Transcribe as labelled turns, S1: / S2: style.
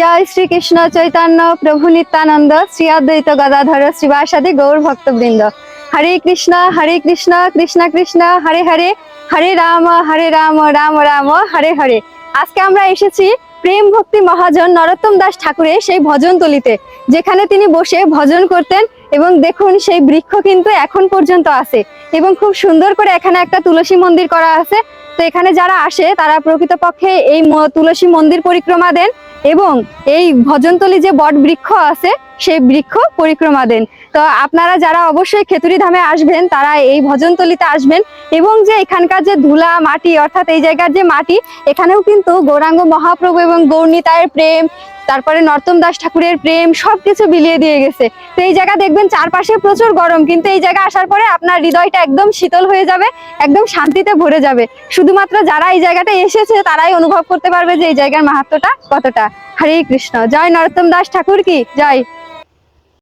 S1: जय श्री कृष्ण चैतन्य प्रभु नित्यानंद श्री अद्वैत गदाधर श्रीवासादि गौर भक्तवृंद। हरे कृष्ण कृष्ण कृष्ण हरे हरे, हरे राम राम राम हरे हरे। आज के আমরা এসেছি প্রেম ভক্তি মহাজন নরোত্তম দাস ঠাকুরের সেই ভজনতলিতে, যেখানে তিনি বসে ভজন করতেন। এবং দেখুন সেই বৃক্ষ কিন্তু এখন পর্যন্ত আছে এবং খুব সুন্দর করে এখানে একটা তুলসী মন্দির করা আছে। তো এখানে যারা আসে তারা প্রকৃতপক্ষে এই তুলসী মন্দির পরিক্রমা দেন এবং এই ভজনতলি যে বট বৃক্ষ আছে সেই বৃক্ষ পরিক্রমা দেন। তো আপনারা যারা অবশ্যই খেতুরি ধামে আসবেন তারা এই ভজনতলিতে আসবেন এবং যে এখানকার যে ধুলা মাটি অর্থাৎ এই জায়গার যে মাটি, এখানেও কিন্তু গৌরাঙ্গ মহাপ্রভু এবং গৌরনীতায়ের প্রেম, তারপরে নরোত্তম দাস ঠাকুরের প্রেম সবকিছু বিলিয়ে দিয়ে গেছে। তো এই জায়গা দেখবেন চারপাশে প্রচুর গরম, কিন্তু এই জায়গা আসার পরে আপনার হৃদয়টা একদম শীতল হয়ে যাবে, একদম শান্তিতে ভরে যাবে। শুধুমাত্র যারা এই জায়গাটা এসেছে তারাই অনুভব করতে পারবে যে এই জায়গার মাহাত্ম্যটা কতটা। হরে কৃষ্ণ। জয় নরোত্তম দাস ঠাকুর কি জয়।